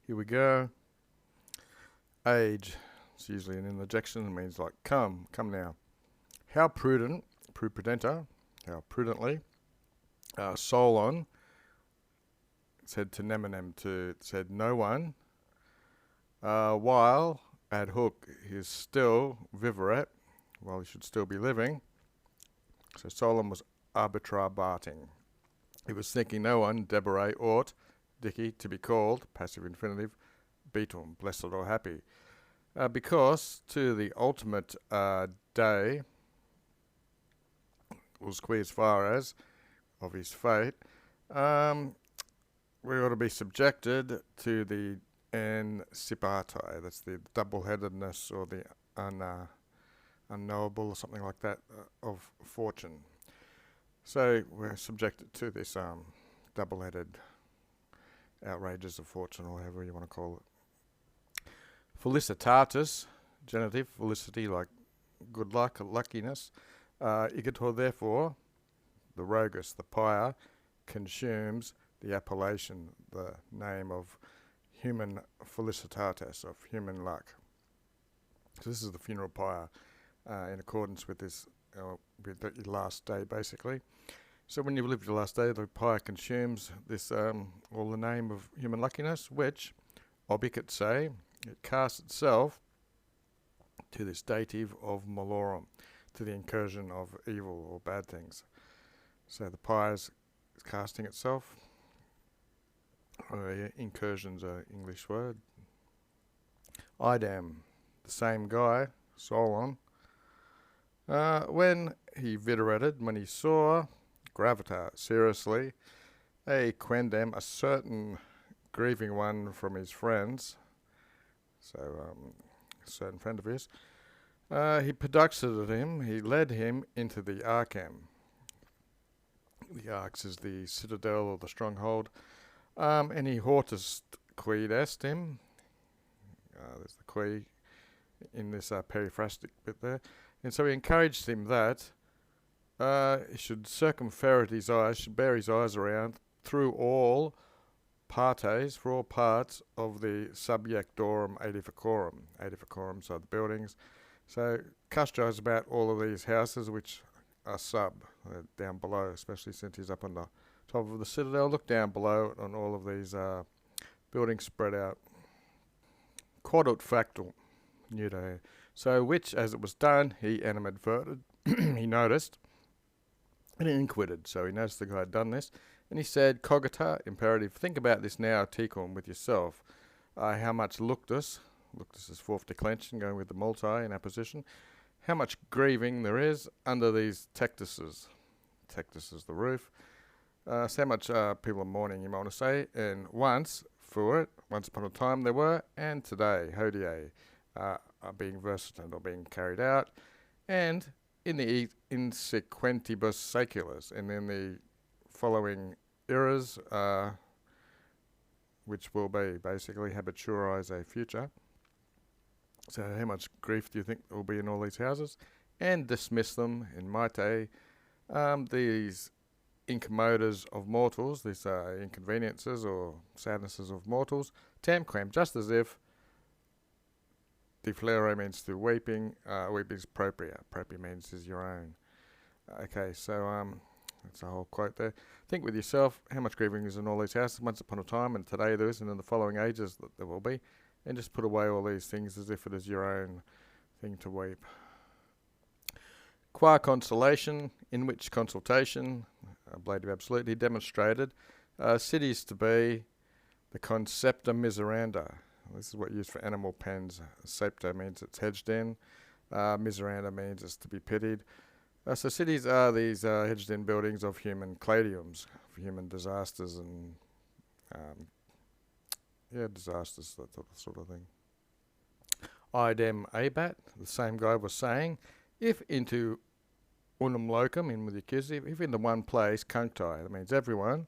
Here we go. Age. It's usually an interjection. It means like come now. How prudenter, how prudently, Solon said to Nemenem, said no one, while ad hoc he is still viverat, while he should still be living. So Solon was arbitrabating. He was thinking no one, debere, ought, Dicky, to be called, passive infinitive, beatum, blessed or happy. Because to the ultimate day was qui as far as of his fate, we ought to be subjected to the ensipatai, that's the double-headedness or the unknowable or something like that of fortune. So we're subjected to this double-headed outrages of fortune, or whatever you want to call it. Felicitatis, genitive, felicity, like good luck, luckiness. Igator, therefore, the rogus, the pyre, consumes the appellation, the name of human felicitatis, of human luck. So this is the funeral pyre in accordance with this, with your last day, basically. So when you live your last day, the pyre consumes this, all the name of human luckiness, which, obicit say, it casts itself to this dative of malorum, to the incursion of evil or bad things. So the pyre is casting itself. Incursion's an English word. Idam, the same guy, Solon, when he viterated, when he saw gravita, seriously, a quendem, a certain grieving one from his friends, so a certain friend of his, he produxed him, he led him into the arcam. The arx is the citadel or the stronghold, and he hortus quid est him, there's the qui in this periphrastic bit there, and so he encouraged him that he should circumferret his eyes, should bear his eyes around through all partes, for all parts of the subjectorum edificorum. Edificorum, so the buildings. So cast your eyes about all of these houses which are down below, especially since he's up on the top of the citadel. Look down below on all of these buildings spread out. Quodut factum, nudo. So which, as it was done, he animadverted, he noticed, and he inquired. So he noticed the guy had done this, and he said, cogita, imperative, think about this now, ticum, with yourself. How much luctus is fourth declension, going with the multi in apposition, how much grieving there is under these tectuses. Tectus is the roof. So how much people are mourning, you might want to say, and once upon a time there were, and today, hodie, are being versitant or being carried out, and in the insequentibus saeculos, and in the following eras, which will be basically habiturize a future. So how much grief do you think will be in all these houses? And dismiss them in mite, these incommodas of mortals, these inconveniences or sadnesses of mortals, tamquam, just as if deflere means to weeping, weeping is propria. Propria means is your own. Okay, so that's a whole quote there. Think with yourself, how much grieving is in all these houses, once upon a time, and today there is, and in the following ages that there will be, and just put away all these things as if it is your own thing to weep. Qua consolation, in which consultation, ablative absolute, he demonstrated cities to be the concepta miseranda. This is what used for animal pens. Septa means it's hedged in. Miseranda means it's to be pitied. So cities are these hedged in buildings of human cladiums, for human disasters and disasters, that sort of thing. Idem abat, the same guy was saying, if into unum locum, in with the accusative, if in the one place, cuncti, that means everyone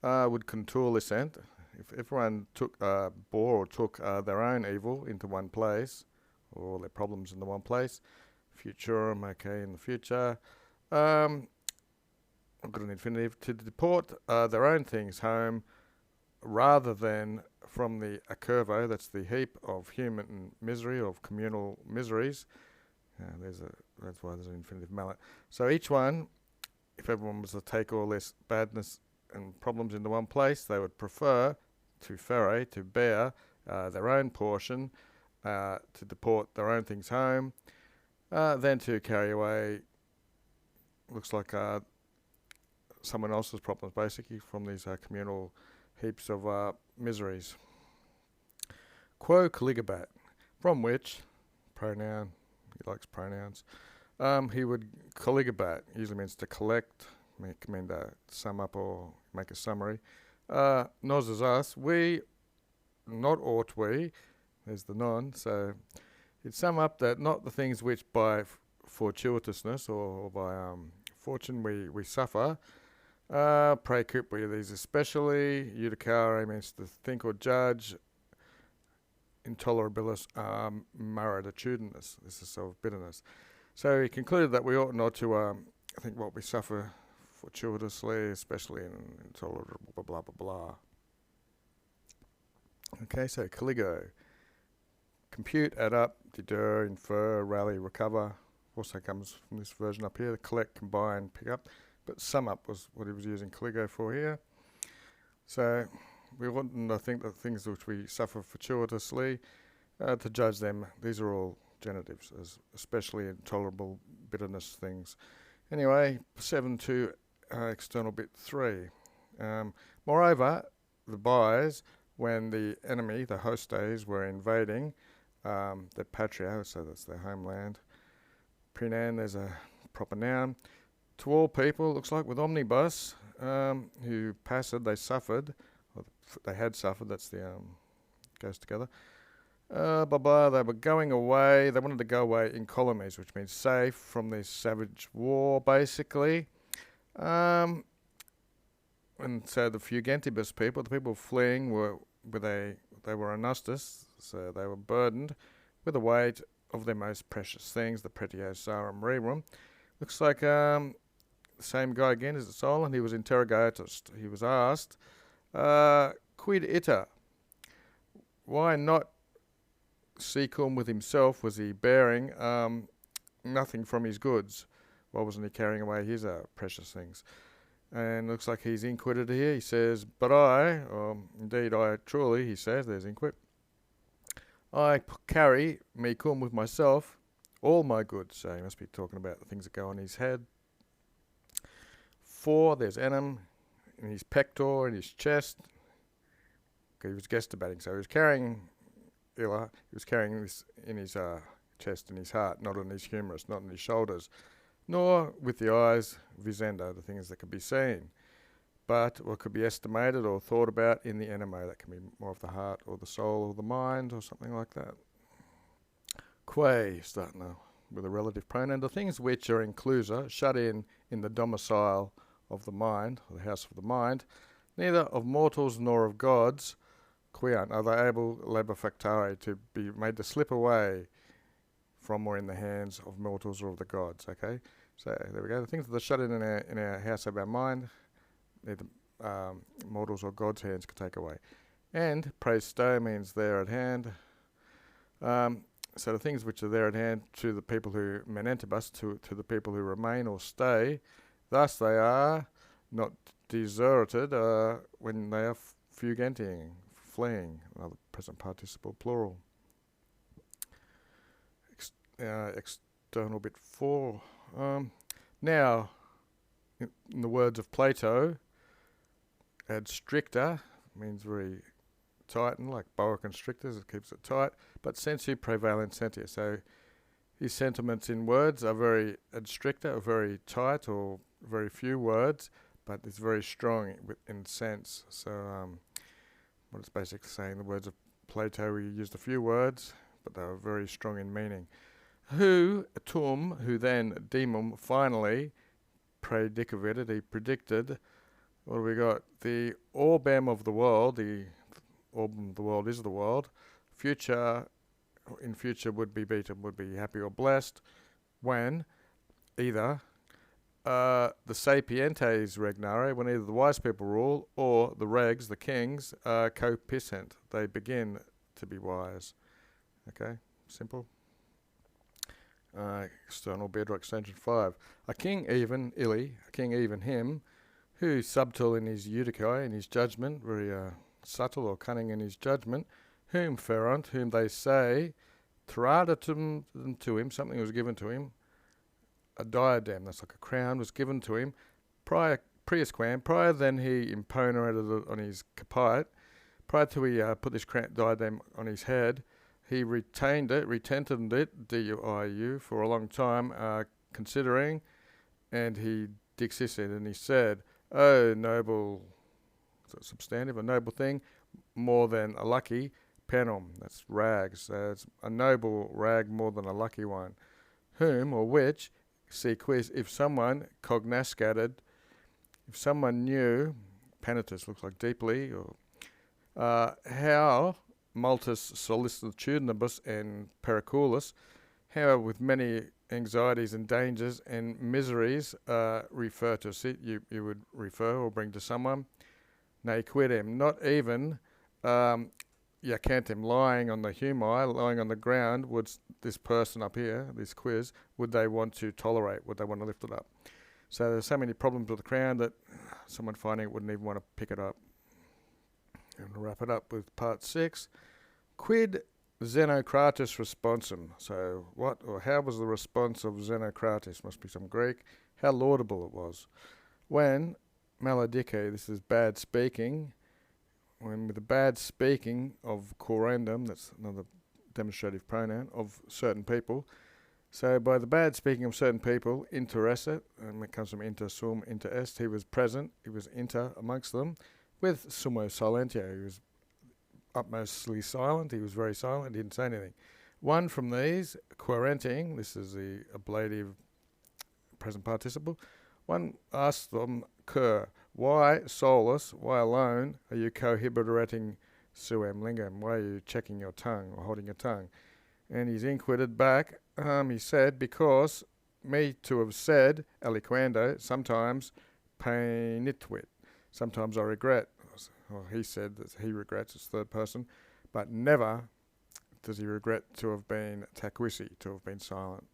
would contour licent, if everyone took took their own evil into one place, or all their problems in the one place, futurum, okay, in the future, I've got an infinitive, to deport their own things home rather than from the acurvo, that's the heap of human misery, of communal miseries. That's why there's an infinitive mallet. So each one, if everyone was to take all this badness and problems into one place, they would prefer to ferry, to bear their own portion, to deport their own things home, than to carry away, looks like someone else's problems, basically, from these communal heaps of miseries. Quo colligabat, from which, pronoun, he likes pronouns, he would colligabat, usually means to collect, sum up or make a summary. Nos is us, we, not ought we, there's the non, so he'd sum up that not the things which by fortuitousness or by fortune we suffer, praecup we these especially, judicare means to think or judge, intolerabilis maritudinous, this is sort of bitterness. So he concluded that we ought not to think what we suffer fortuitously, especially in intolerable blah blah blah blah. Okay, so colligo, compute, add up, deter, infer, rally, recover. Also comes from this version up here, collect, combine, pick up. But sum up was what he was using colligo for here. So we wouldn't think that things which we suffer fortuitously, to judge them, these are all genitives, as especially intolerable bitterness things. Anyway, 7 to external bit 3. Moreover, the buys, when the enemy, the hostes, were invading their patria, so that's their homeland. Prenan, there's a proper noun. To all people, looks like with omnibus, who passed, they suffered, or they had suffered, that's the, goes together. They were going away, they wanted to go away in colonies, which means safe from this savage war, basically. And so the fugentibus people, the people fleeing, they were anustus, so they were burdened with the weight of their most precious things, the pretiosarum rerum. Looks like the same guy again as the soul, and he was interrogatus. He was asked, quid ita? Why not secum with himself was he bearing nothing from his goods? Why wasn't he carrying away his precious things? And looks like he's inquited here. He says, but I, or indeed I truly, he says, there's inquit, I carry me cum with myself all my goods. So he must be talking about the things that go on his head. 4, there's enum in his pector, in his chest. Okay, he was gestabating, so he was carrying illa, he was carrying this in his chest, in his heart, not on his humerus, not on his shoulders, nor with the eyes, visenda, the things that could be seen, but what could be estimated or thought about in the animo, that can be more of the heart or the soul or the mind or something like that. Quae, starting now with a relative pronoun, the things which are inclusa, shut in the domicile of the mind, or the house of the mind, neither of mortals nor of gods, quiant, are they able labor factare, to be made to slip away from or in the hands of mortals or of the gods. Okay, so there we go. The things that are shut in our house of our mind, neither mortals or gods' hands can take away. And praesto means there at hand. So the things which are there at hand to the people who menentibus, to the people who remain or stay, thus they are not deserted when they are fugenting, fleeing, another present participle plural. External bit 4. Now, in the words of Plato, ad stricta means very tighten, like boa constrictors, it keeps it tight, but sensu prevalent sentia. So his sentiments in words are very ad stricta, or very tight, or very few words, but it's very strong in sense. So what it's basically saying, the words of Plato, he used a few words, but they were very strong in meaning. Who then demum, finally, predicavated, he predicted, what have we got? The orbem of the world, the orbem of the world is the world, in future would be beaten, would be happy or blessed, when either the sapientes regnare, when either the wise people rule or the regs, the kings, copiscent. They begin to be wise. Okay, simple. External bedrock extension 5. A king even, a king even him, who subtle in his eudici, in his judgment, very subtle or cunning in his judgment, whom ferent, whom they say, tradatum to him, something was given to him, a diadem, that's like a crown, was given to him, prior than he imponerated it on his capite, prior to he put this diadem on his head, he retented it, D-U-I-U, for a long time, considering, and he dixisted, and he said, oh, noble, substantive, a noble thing, more than a lucky, penum, that's rags, it's a noble rag more than a lucky one, whom or which, see quiz, if someone cognoscated, if someone knew, penitus looks like deeply, or how multis solicitudinibus and periculus, how with many anxieties and dangers and miseries refer to sit, you would refer or bring to someone, ne quidem, not even yacantem, lying on the humai, lying on the ground, would this person up here, this quiz, would they want to tolerate, would they want to lift it up? So there's so many problems with the crown that someone finding it wouldn't even want to pick it up. And we'll wrap it up with part 6. Quid Xenocratis responsum? So what or how was the response of Xenocratis? Must be some Greek. How laudable it was. When maledike, this is bad speaking, when with the bad speaking of correndum, that's another demonstrative pronoun, of certain people. So by the bad speaking of certain people, interesset, and it comes from inter sum, inter est, he was present, he was inter amongst them, with sumo silentio, he was utmostly silent, he was very silent, he didn't say anything. One from these, querenting, this is the ablative present participle, one asked them, cur, why solus, why alone are you cohiberating suem lingam? Why are you checking your tongue or holding your tongue? And he's inquired back, he said, because me to have said, aliquando, sometimes painitwit, sometimes I regret. Well, he said that he regrets, it's third person, but never does he regret to have been taquisi, to have been silent.